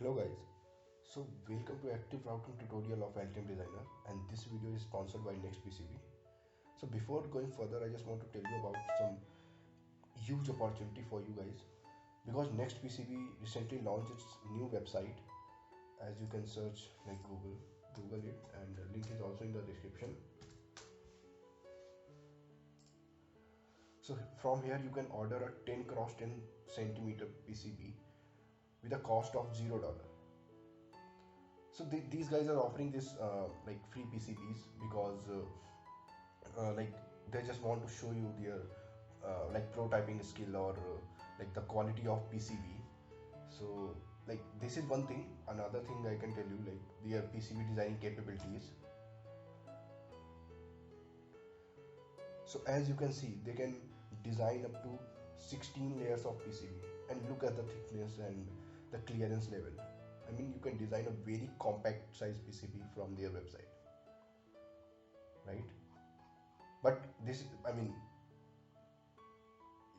Hello guys, so welcome to active routing tutorial of Altium Designer, and this video is sponsored by NextPCB. So before going further, I just want to tell you about some huge opportunity for you guys, because NextPCB recently launched its new website. As you can search like Google it, and the link is also in the description. So from here you can order a 10 cross 10 centimeter PCB with a cost of $0. So these guys are offering this like free PCBs because like they just want to show you their like prototyping skill or like the quality of PCB. So like this is one thing. Another thing I can tell you, like their PCB designing capabilities. So as you can see, they can design up to 16 layers of PCB, and look at the thickness and the clearance level. I mean, you can design a very compact size PCB from their website, right? But this, I mean,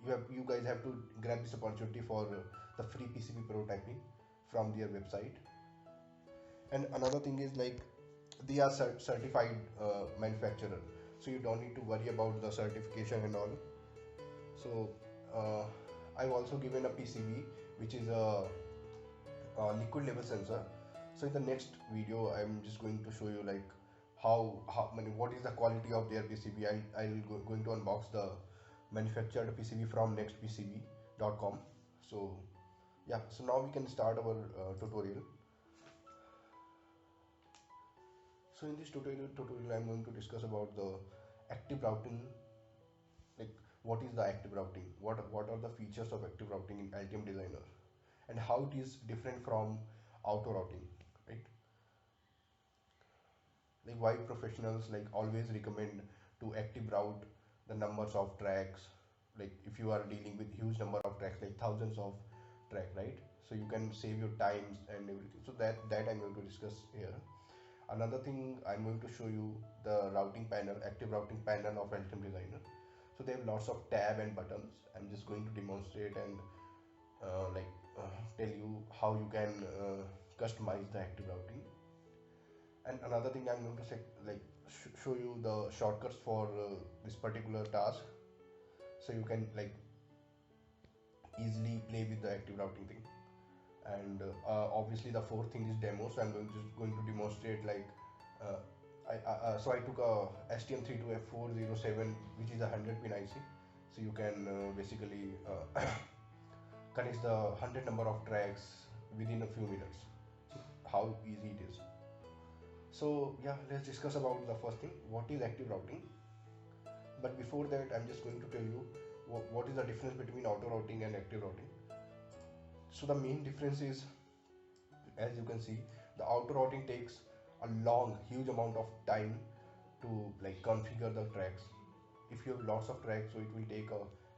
you guys have to grab this opportunity for the free PCB prototyping from their website. And another thing is, like, they are certified manufacturer, so you don't need to worry about the certification and all. So I've also given a PCB which is a liquid level sensor. So in the next video I'm just going to show you like what is the quality of their PCB. I'll going to unbox the manufactured PCB from nextpcb.com. So yeah, so now we can start our tutorial. So in this tutorial I'm going to discuss about the active routing, like what is the active routing, what are the features of active routing in Altium Designer, and how it is different from auto routing, right? Like why professionals like always recommend to active route the numbers of tracks, like if you are dealing with huge number of tracks, like thousands of track, right? So you can save your times and everything. So that I'm going to discuss here. Another thing, I'm going to show you the routing panel, active routing panel of Altium Designer. So they have lots of tab and buttons. I'm just going to demonstrate and tell you how you can customize the active routing. And another thing, I'm going to say, like show you the shortcuts for this particular task, so you can like easily play with the active routing thing. And obviously the fourth thing is demo, so I'm going to demonstrate like so I took a STM32F407, which is a 100 pin IC, so you can basically connect the 100 number of tracks within a few minutes. So how easy it is. So yeah, let's discuss about the first thing, what is active routing. But before that, I'm just going to tell you what is the difference between auto routing and active routing. So the main difference is, as you can see, the auto routing takes a huge amount of time to like configure the tracks. If you have lots of tracks, so it will take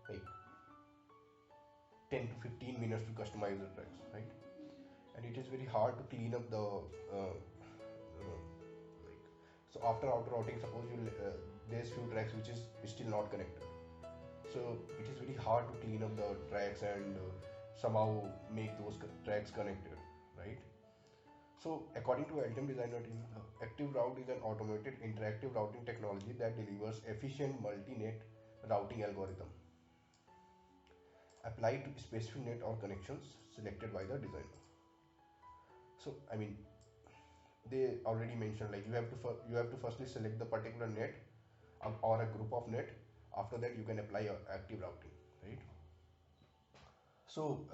like 10 to 15 minutes to customize the tracks, right? And it is very hard to clean up the so after auto routing, suppose you there's few tracks which is still not connected, so it is very hard to clean up the tracks and somehow make those tracks connected, right? So according to Altium Designer team, active route is an automated interactive routing technology that delivers efficient multi-net routing algorithm applied to specific net or connections selected by the designer. So I mean, they already mentioned like you have to firstly select the particular net or a group of net. After that you can apply your active routing, right? So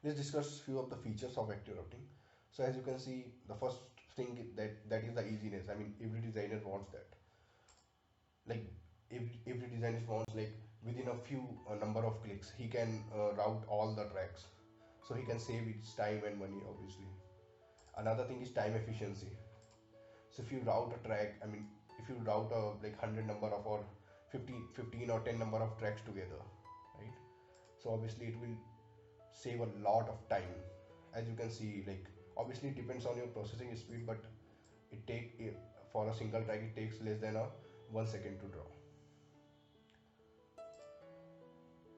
let's discuss few of the features of active routing. So as you can see, the first thing that is the easiness. I mean, every designer wants that. Like every designer wants like within a few number of clicks he can route all the tracks, so he can save his time and money, obviously. Another thing is time efficiency. So if you route a track, I mean, if you route a like 100 number of or 15 or 10 number of tracks together, right? So obviously it will save a lot of time. As you can see, like obviously it depends on your processing speed, but for a single track it takes less than 1 second to draw.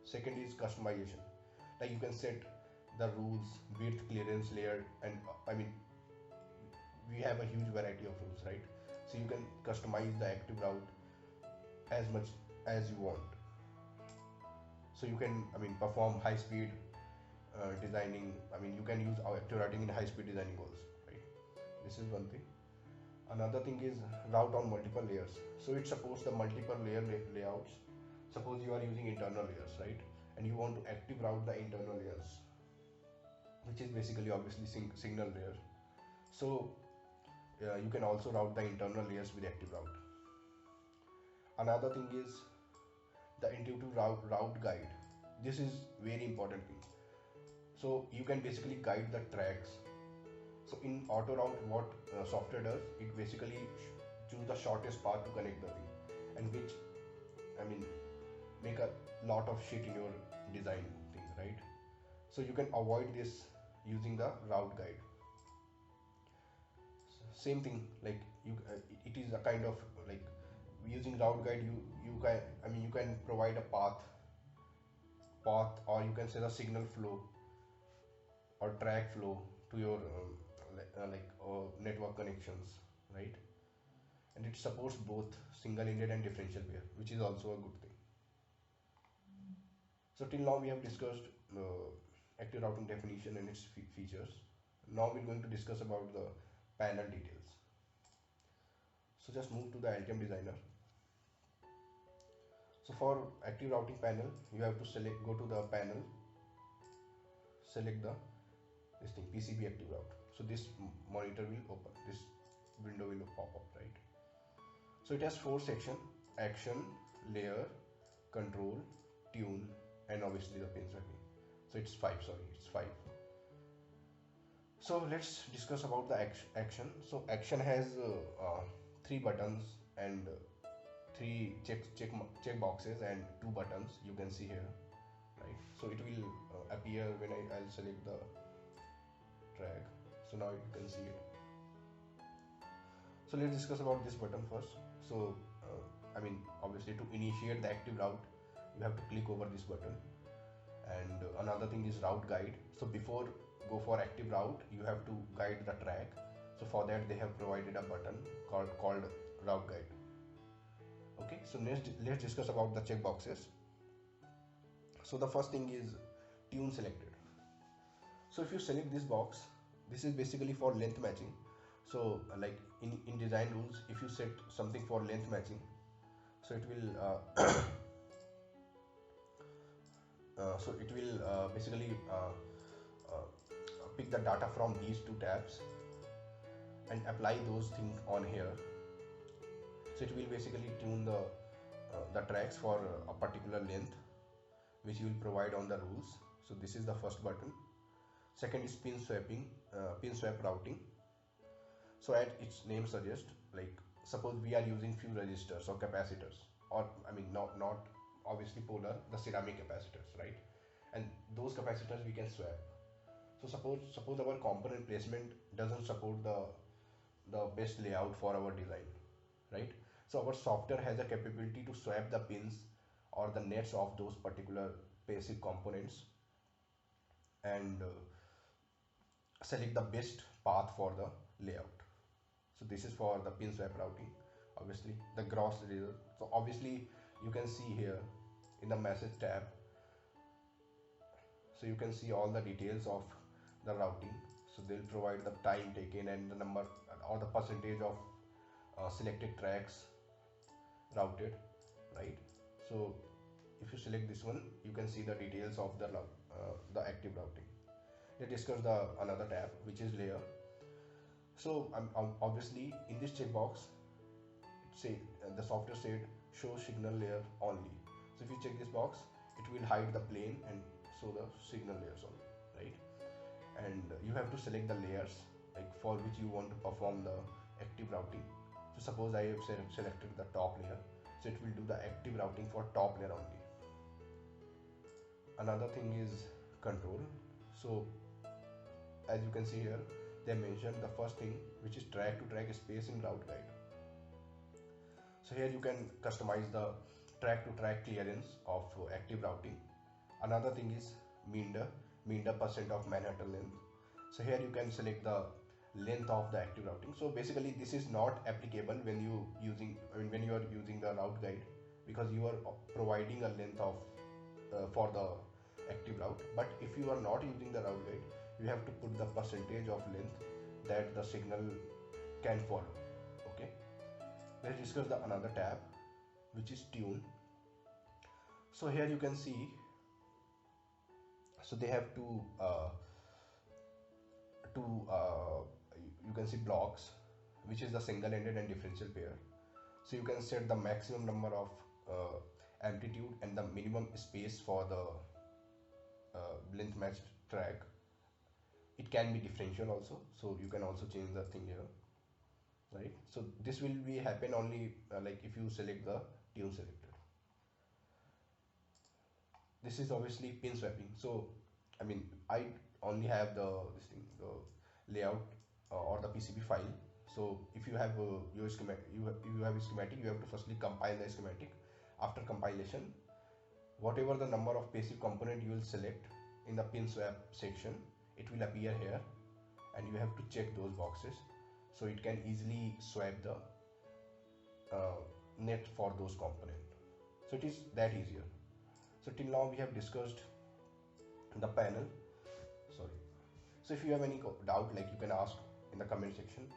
Second is customization. Like you can set the rules, width, clearance, layer, and I mean we have a huge variety of rules, right? So you can customize the active route as much as you want. So you can, I mean, perform high speed designing. I mean, you can use active routing in high speed designing also, right? This is one thing. Another thing is route on multiple layers. So it supports the multiple layouts. Suppose you are using internal layers, right? And you want to active route the internal layers, which is basically obviously signal layer. So you can also route the internal layers with active route. Another thing is the intuitive route guide. This is very important thing. So you can basically guide the tracks. So in auto route, what software does, it basically choose the shortest path to connect the thing, and which, I mean, make a lot of shit in your design thing, right? So you can avoid this using the route guide. Same thing, like it is a kind of like using route guide. You can, I mean, you can provide a path, or you can say the signal flow or track flow to your network connections, right? And it supports both single-ended and differential pair, which is also a good thing. So till now we have discussed active routing definition and its features. Now we're going to discuss about the panel details. So just move to the Altium designer. So for active routing panel, you have to go to the panel, select this thing, PCB active route. So this monitor will open, this window will pop up, right? So it has 4 sections: action, layer, control, tune, and obviously the pins again. So it's 5, sorry, it's 5. So let's discuss about the action. So action has 3 buttons and 3 check boxes and 2 buttons, you can see here, right? So it will appear when I'll select the track. So now you can see it. So let's discuss about this button first. So I mean, obviously to initiate the active route, you have to click over this button. And another thing is route guide. So before go for active route, you have to guide the track. So for that they have provided a button called route guide. Okay, so let's discuss about the check boxes. So the first thing is tune selected. So if you select this box, this is basically for length matching. So like in design rules, if you set something for length matching, so it will basically pick the data from these 2 tabs and apply those things on here. So it will basically tune the tracks for a particular length, which you will provide on the rules. So this is the first button. Second is pin swapping, pin swap routing. So as its name suggests, like suppose we are using few resistors or capacitors, or I mean not obviously polar, the ceramic capacitors, right? And those capacitors we can swap. So suppose our component placement doesn't support the best layout for our design, right? So our software has a capability to swap the pins or the nets of those particular basic components and select the best path for the layout. So this is for the pin swap routing. Obviously the gross result. So obviously you can see here in the message tab, so you can see all the details of the routing. So they'll provide the time taken and the number or the percentage of selected tracks routed, right? So if you select this one, you can see the details of the active routing. Let's discuss the another tab, which is layer. So obviously in this checkbox, the software said show signal layer only. So if you check this box, it will hide the plane and show the signal layers only, right? And you have to select the layers like for which you want to perform the active routing. So suppose I have selected the top layer, so it will do the active routing for top layer only. Another thing is control. So as you can see here, they mentioned the first thing, which is track to track spacing route guide. So here you can customize the track to track clearance of active routing. Another thing is meander. mean the percent of Manhattan length. So here you can select the length of the active routing. So basically this is not applicable when you are using the route guide, because you are providing a length of for the active route. But if you are not using the route guide, you have to put the percentage of length that the signal can follow. Okay, let's discuss the another tab, which is tune. So here you can see, so they have two you can see blocks, which is the single-ended and differential pair. So you can set the maximum number of amplitude and the minimum space for the length matched track. It can be differential also, so you can also change the thing here, right? So this will be happen only like if you select the tune selector. This is obviously pin swapping. So I mean, I only have the layout or the PCB file. So if you have your schematic, you have a schematic, you have to firstly compile the schematic. After compilation, whatever the number of passive component you will select in the pin swap section, it will appear here, and you have to check those boxes so it can easily swap the net for those components. So it is that easier. So till now we have discussed the panel. Sorry. So if you have any doubt, like you can ask in the comment section.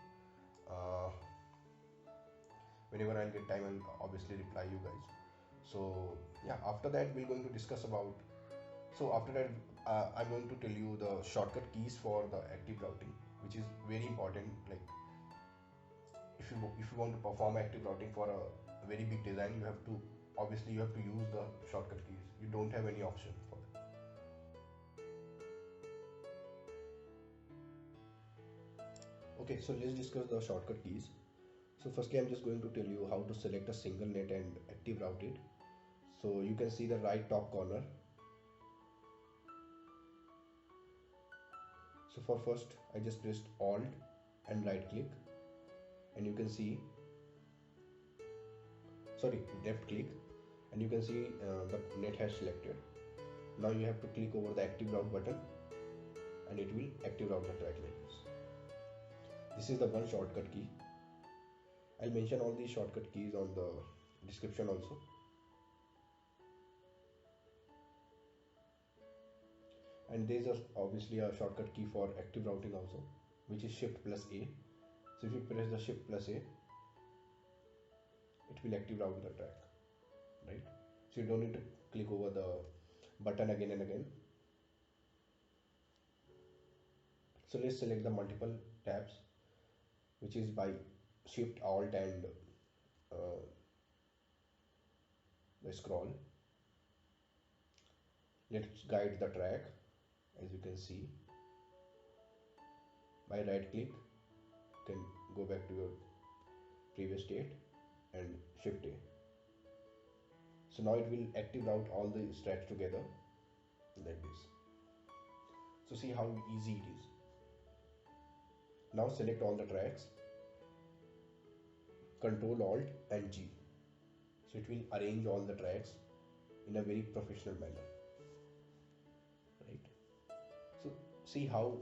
Whenever I'll get time, I'll obviously reply you guys. So yeah, after that we're going to discuss about. So after that, I'm going to tell you the shortcut keys for the active routing, which is very important. Like if you want to perform active routing for a very big design, you have to use the shortcut keys. You don't have any option for that. Okay, so let's discuss the shortcut keys. So firstly, I'm just going to tell you how to select a single net and active route it. So you can see the right top corner. So for first, I just pressed Alt and right click, and you can see, left click, and you can see the net has selected. Now you have to click over the active route button, and it will active route the track like this. This is the one shortcut key. I'll mention all these shortcut keys on the description also. And there is obviously a shortcut key for active routing also, which is Shift plus A. So if you press the Shift plus A, it will active route the track, right? So you don't need to click over the button again and again. So let's select the multiple tabs, which is by Shift, Alt and the scroll. Let's guide the track. As you can see, by right click, you can go back to your previous state and Shift A. So now it will active route all the tracks together like this. So see how easy it is. Now select all the tracks, Ctrl Alt and G. So it will arrange all the tracks in a very professional manner, right? So see how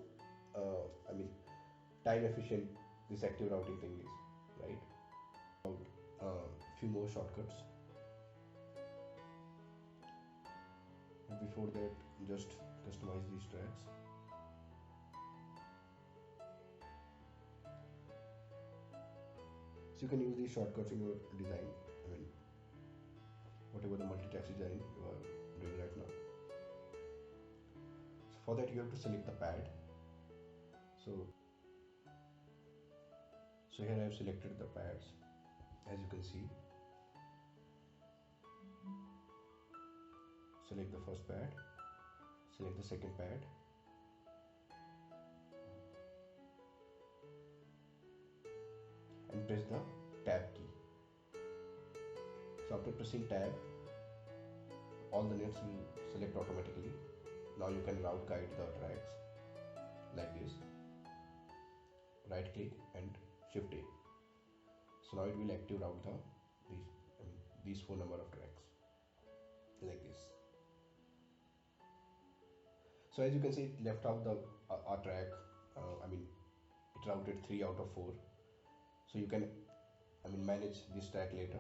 time efficient this active routing thing is, right? Few more shortcuts. And before that, just customize these tracks. So you can use these shortcuts in your design. Whatever the multi-track design you are doing right now. So for that, you have to select the pad. So here I have selected the pads, as you can see. Select the first pad, select the second pad, and press the tab key. So after pressing tab, all the nets will select automatically. Now you can route guide the tracks like this. Right click and Shift A. So now it will active route these 4 number of tracks like this. So as you can see, it left out the our track. I mean, it routed 3 out of 4. So you can, I mean, manage this track later.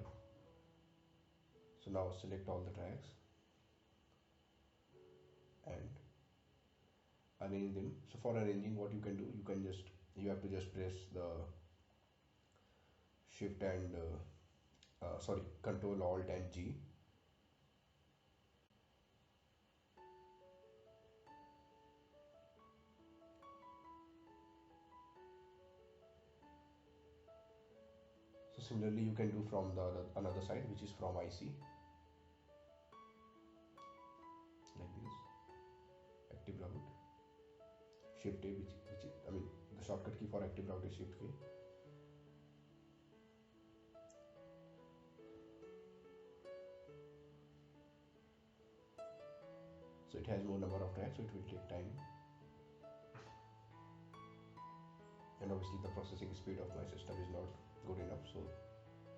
So now select all the tracks and arrange them. So for arranging, what you can do, you have to just press the shift and sorry, control alt and G. So similarly you can do from the another side, which is from IC, like this. Active route, shift A, which is, I mean, the shortcut key for active route is shift K. So it has more number of tracks, so it will take time. And obviously the processing speed of my system is not good enough, so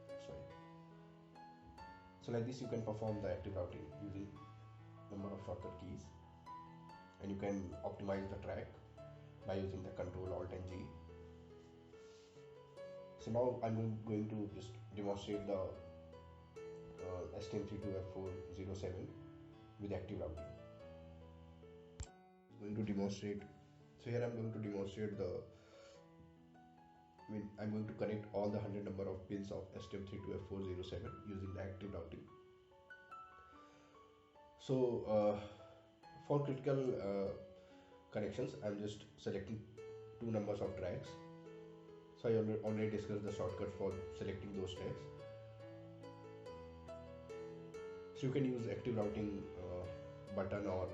that's why. So like this you can perform the active routing using number of shortcut keys, and you can optimize the track by using the control alt and G. So now I'm going to just demonstrate the STM32F407 with active routing. Going to demonstrate. So here I'm going to demonstrate I'm going to connect all the 100 number of pins of STM32F407 using the active routing. So for critical connections, I'm just selecting 2 numbers of tracks. So I already discussed the shortcut for selecting those tracks. So you can use active routing button or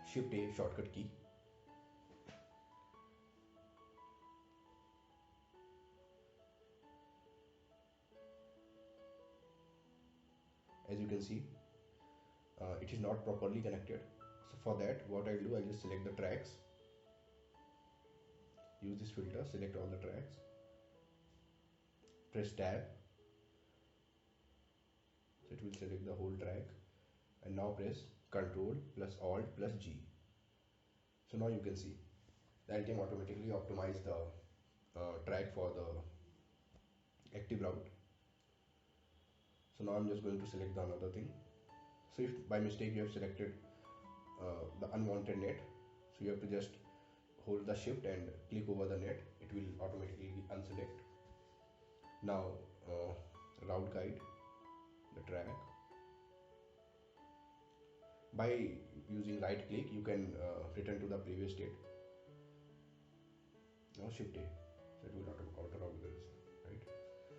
shift A shortcut key. As you can see, it is not properly connected. So for that, what I'll do, I'll just select the tracks, use this filter, select all the tracks, press tab, so it will select the whole track, and now press Ctrl plus Alt plus G. So now you can see the Altium automatically optimized the track for the active route. So now I'm just going to select the another thing. So if by mistake you have selected the unwanted net, so you have to just hold the shift and click over the net, it will automatically unselect. Now route guide, the track. By using right click you can return to the previous state. Now shift A, so it will auto route this, right?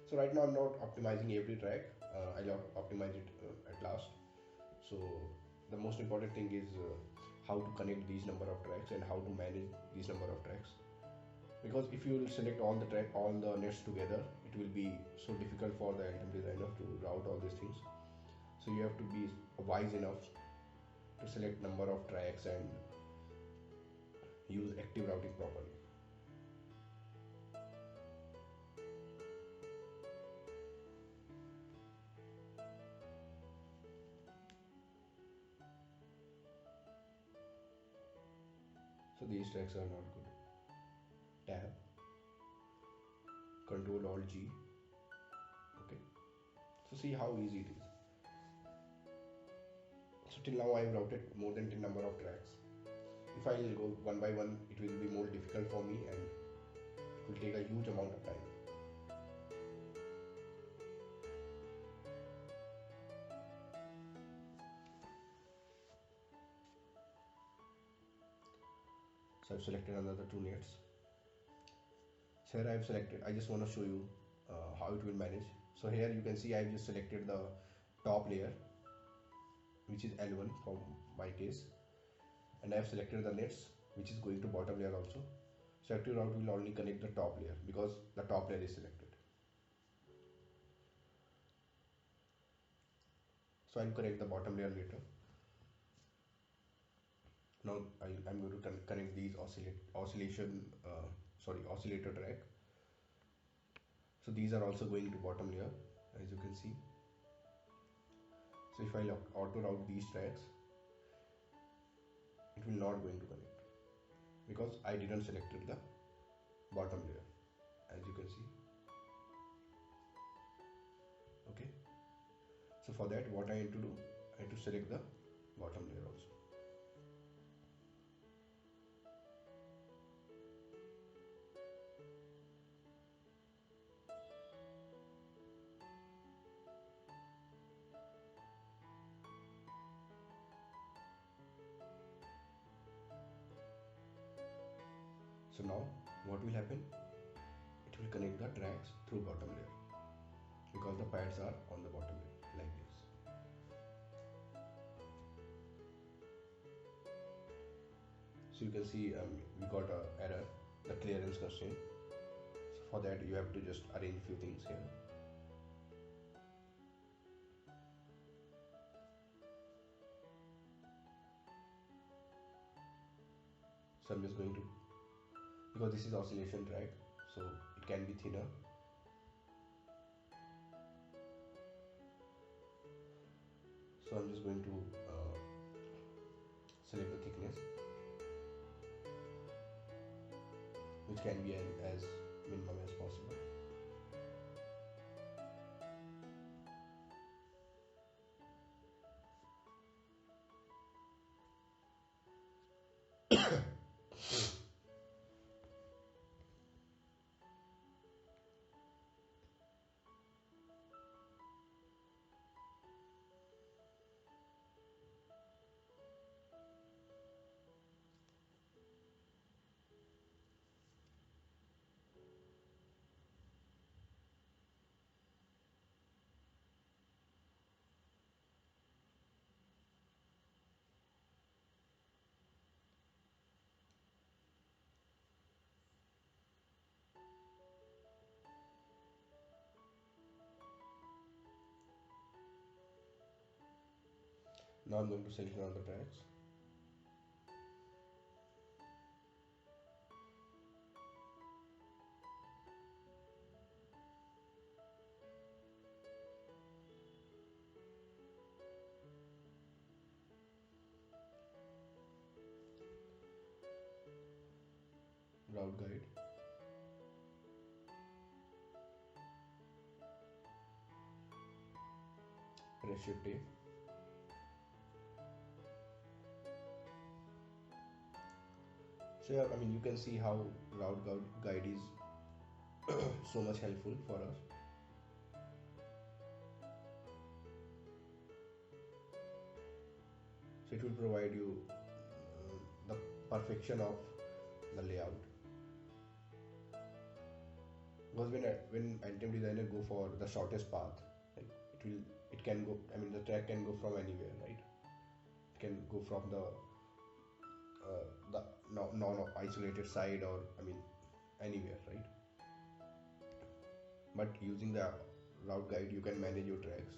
So right now I'm not optimizing every track, I'll optimize it at last. So the most important thing is how to connect these number of tracks and how to manage these number of tracks, because if you will select all the nets together, it will be so difficult for the Altium designer to route all these things. So you have to be wise enough to select number of tracks and use active routing properly. So these tracks are not good. Tab, Control Alt G. Okay. So see how easy it is. So till now I have routed more than 10 number of tracks. If I will go one by one, it will be more difficult for me and it will take a huge amount of time. So I've selected another 2 nets. So here I have selected, I just want to show you how it will manage. So here you can see I have just selected the top layer, which is L1 for my case, and I have selected the nets which is going to bottom layer also. So active route will only connect the top layer because the top layer is selected. So I'll connect the bottom layer later. Now I'm going to connect these oscillator track. So these are also going to bottom layer, as you can see. So if I auto route these tracks, it will not going to connect because I didn't selected the bottom layer, as you can see. Okay, so for that what I need to do, I need to select the bottom layer also. So now what will happen, it will connect the tracks through bottom layer because the pads are on the bottom layer like this. So you can see we got a error, the clearance constraint. So for that you have to just arrange few things here. So I'm just going to, because this is oscillation track, so it can be thinner. So I'm just going to select the thickness, which can be as minimum as possible. Now I'm going to select another tracks. Route guide. Pressure tape. So yeah, I mean you can see how route guide is so much helpful for us. So it will provide you the perfection of the layout. Because when Altium designer go for the shortest path, like it can go, I mean the track can go from anywhere, right? It can go from the non-isolated side, or I mean anywhere, right? But using the route guide you can manage your tracks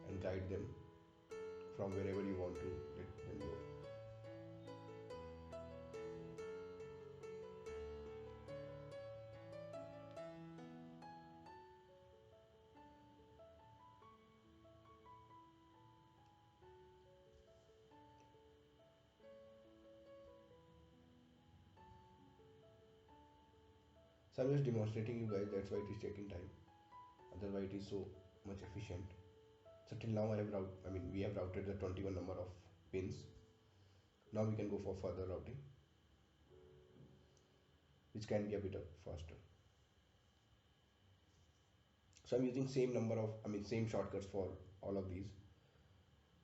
and guide them from wherever you want to let them go. So I'm just demonstrating you guys, that's why it is taking time, otherwise it is so much efficient. So till now we have routed the 21 number of pins. Now we can go for further routing, which can be a bit faster. So I'm using same shortcuts for all of these.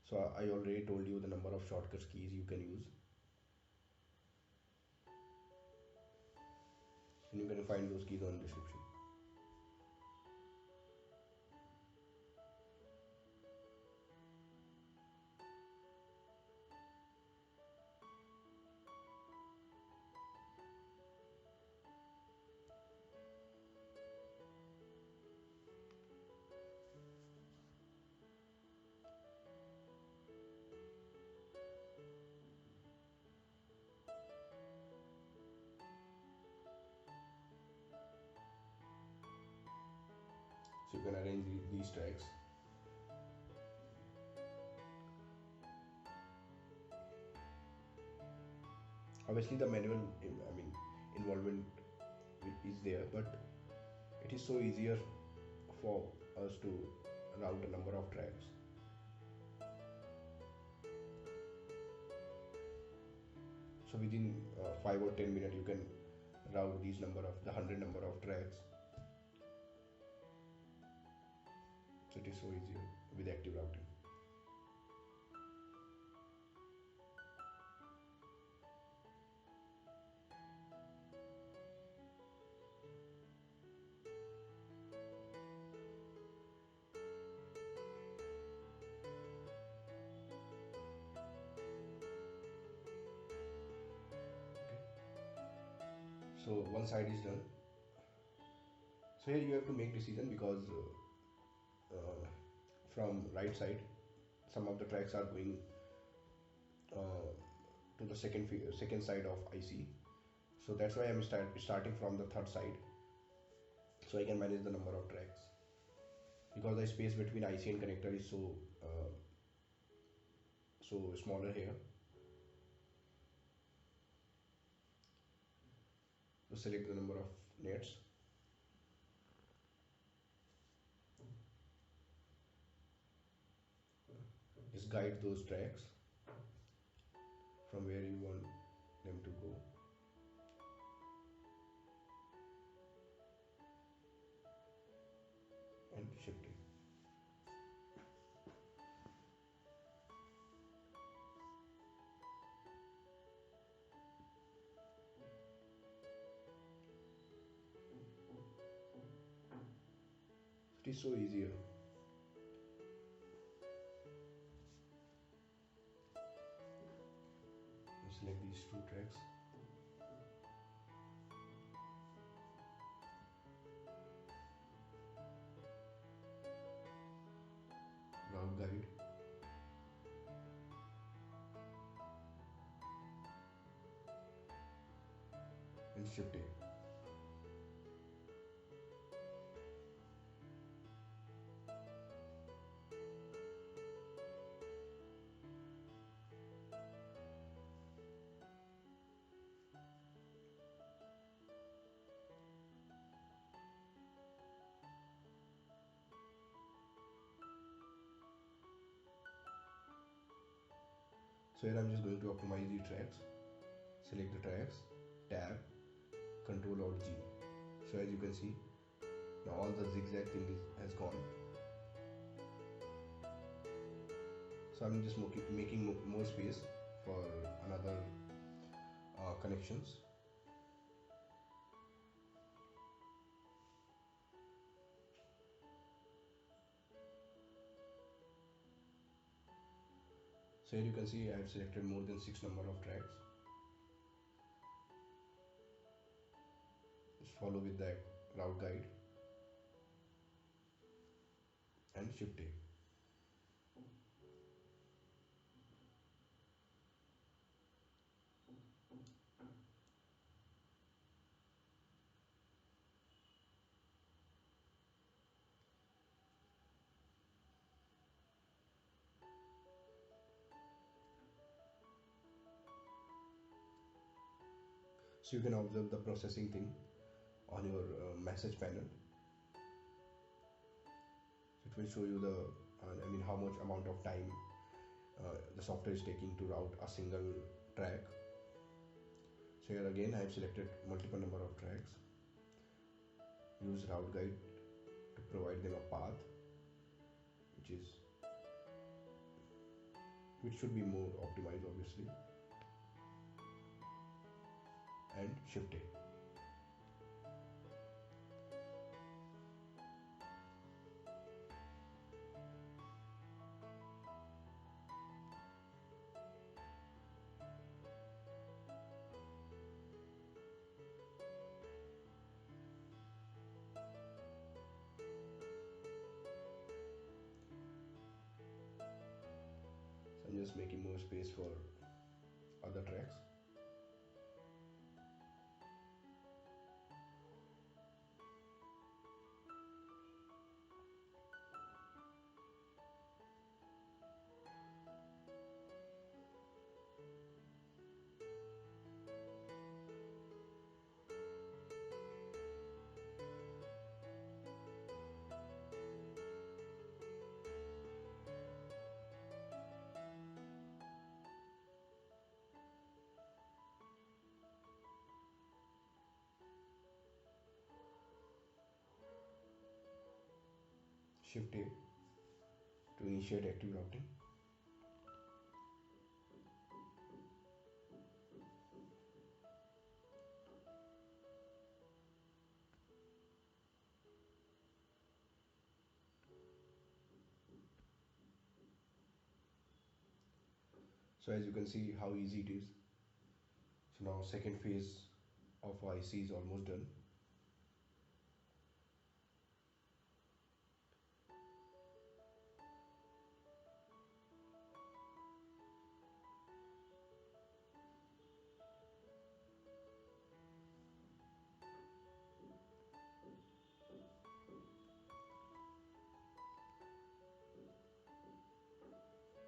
So I already told you the number of shortcuts keys you can use, and you can find those keys on description. So you can arrange these tracks. Obviously the manual involvement is there, but it is so easier for us to route a number of tracks. So within 5 or 10 minutes you can route these number of the 100 number of tracks. So it is so easier with active routing. So one side is done. So here you have to make decision because from right side some of the tracks are going to the second side of IC. So that's why I'm starting from the third side, so I can manage the number of tracks, because the space between IC and connector is so smaller here. So select the number of nets. Just guide those tracks from where you want them to go. And shift it. It is so easier. Select these two tracks. Route guide. And shift it. So here I'm just going to optimize the tracks. Select the tracks, tab, Ctrl Alt G. So as you can see, now all the zigzag thing has gone. So I'm just making more space for another connections. So here you can see I have selected more than 6 number of tracks. Just follow with that route guide and shift A. So you can observe the processing thing on your message panel. It will show you the how much amount of time the software is taking to route a single track. So here again I have selected multiple number of tracks. Use route guide to provide them a path which should be more optimized obviously, and shift A. I'm just making more space for other tracks. Shift A to initiate active routing. So as you can see how easy it is. So now second phase of IC is almost done.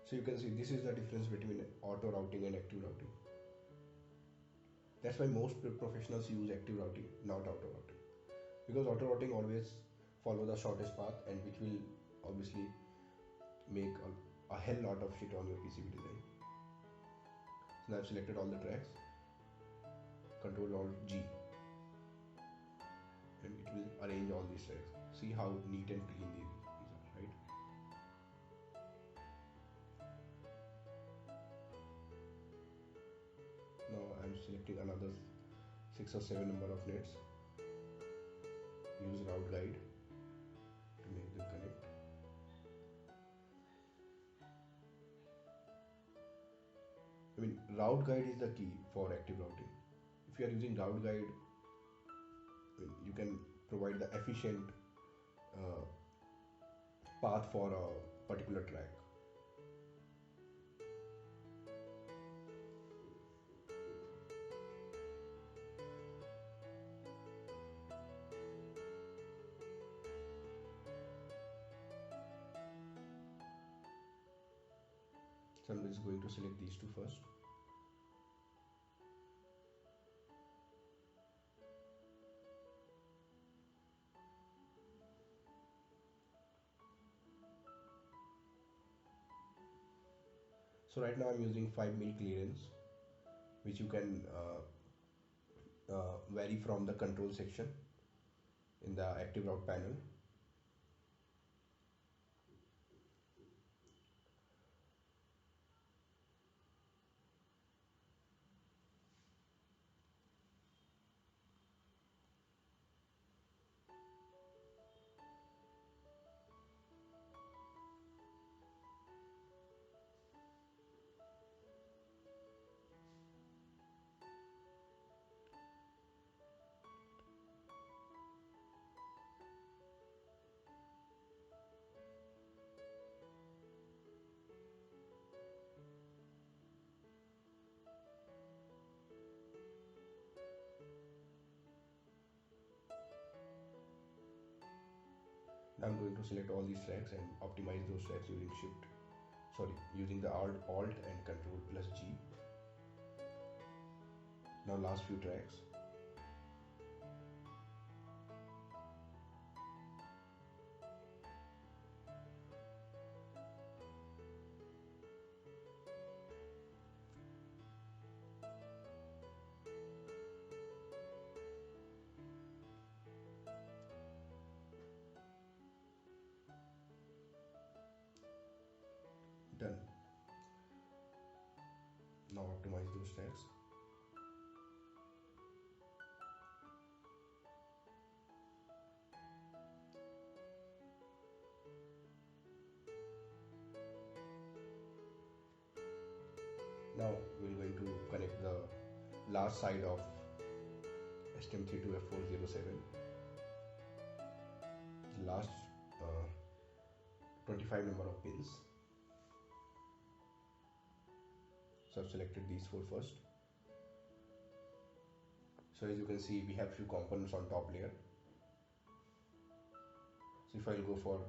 So you can see this is the difference between auto routing and active routing. That's why most professionals use active routing, not auto routing. Because auto routing always follow the shortest path, and which will obviously make a hell lot of shit on your PCB design. So now I've selected all the tracks, Ctrl Alt G, and it will arrange all these tracks. See how neat and clean these are, right? Now I'm selecting another 6 or 7 number of nets. Use route guide to make them connect. I mean, route guide is the key for active routing. If you are using route guide, you can provide the efficient path for a particular track. So I'm just going to select these two first. So right now I'm using 5mm clearance, which you can vary from the control section in the active route panel. Now I'm going to select all these tracks and optimize those tracks using the Alt and Control plus G. Now last few tracks. Done. Now optimize those tracks. Now we're going to connect the last side of STM32F407, the last 25 number of pins. So I've selected these 4 first. So as you can see, we have few components on top layer. So if I'll go for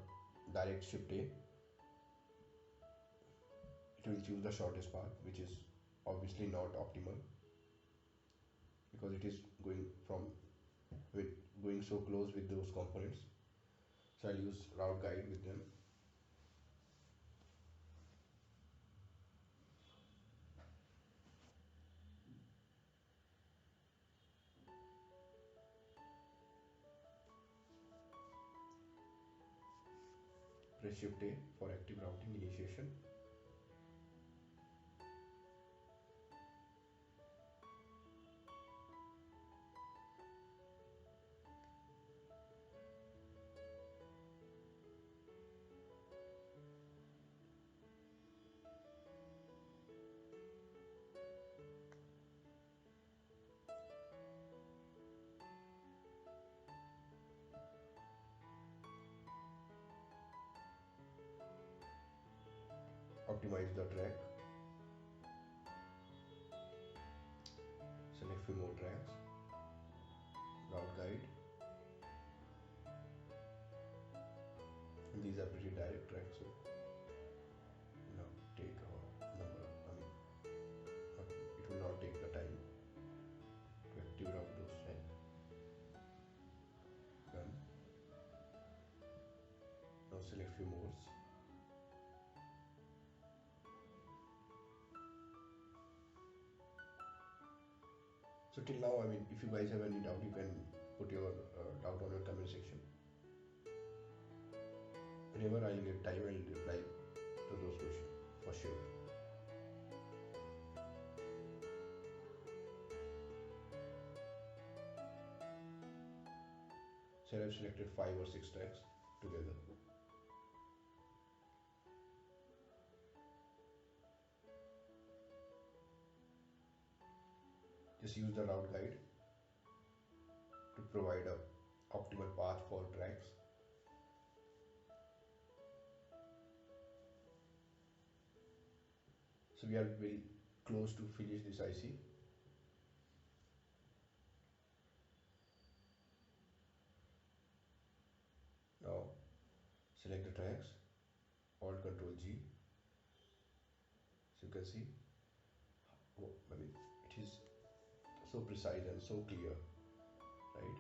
direct shift A, it will choose the shortest path, which is obviously not optimal because it is going so close with those components. So I'll use route guide with them. Press Shift A for active routing initiation. Optimize the track. Select few more tracks. Route guide. And these are pretty direct tracks, so now take a number of, it will not take the time to active route those tracks. Done. Now select few more. So till now, if you guys have any doubt, you can put your doubt on your comment section. Whenever I'll get time, I'll reply to those questions for sure. So I've selected 5 or 6 tracks together. Just use the route guide to provide a optimal path for tracks. So we are very close to finish this IC. Now select the tracks, Alt Ctrl G. So you can see, it is so precise and so clear, right?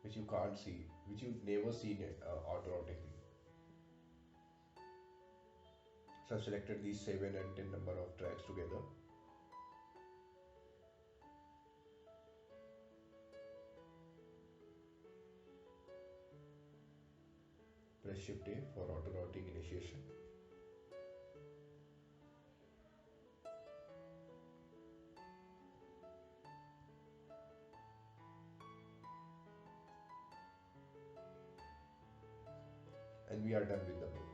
Which you can't see, which you never see in auto routing. So I've selected these 7 and 10 number of tracks together. Press Shift A for auto routing initiation. And we are done with the board.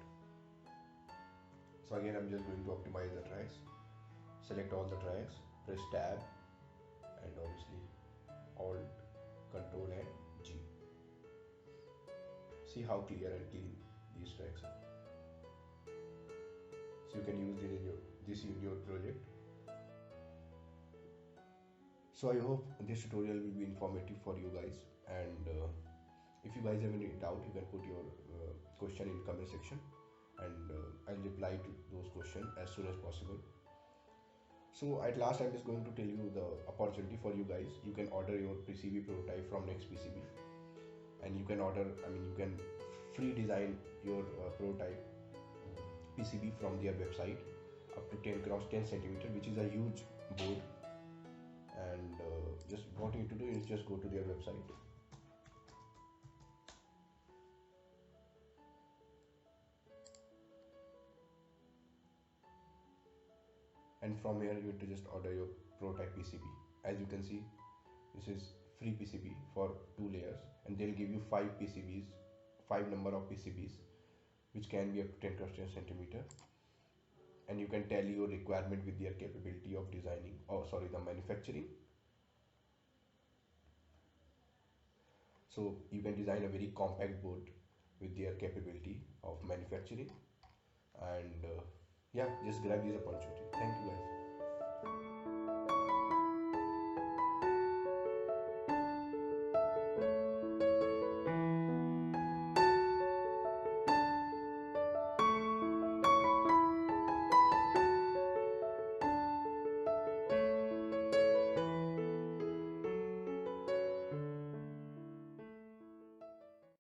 So again, I'm just going to optimize the tracks. Select all the tracks, press Tab, and obviously Alt, Control and G. See how clear and clean these tracks are. So you can use this in your project. So I hope this tutorial will be informative for you guys, and if you guys have any doubt, you can put your question in the comment section, and I'll reply to those questions as soon as possible. So at last, I'm just going to tell you the opportunity for you guys. You can order your PCB prototype from NextPCB, and you can order, you can free design your prototype PCB from their website up to 10 cross 10 centimeter, which is a huge board. And just what you need to do is just go to their website. And from here you need to just order your prototype PCB. As you can see, this is free PCB for 2 layers, and they'll give you 5 PCBs, 5 number of PCBs, which can be up to 10 cross 10 centimeter. And you can tally your requirement with their capability of designing, the manufacturing. So you can design a very compact board with their capability of manufacturing. And yeah, just grab this opportunity. Thank you guys.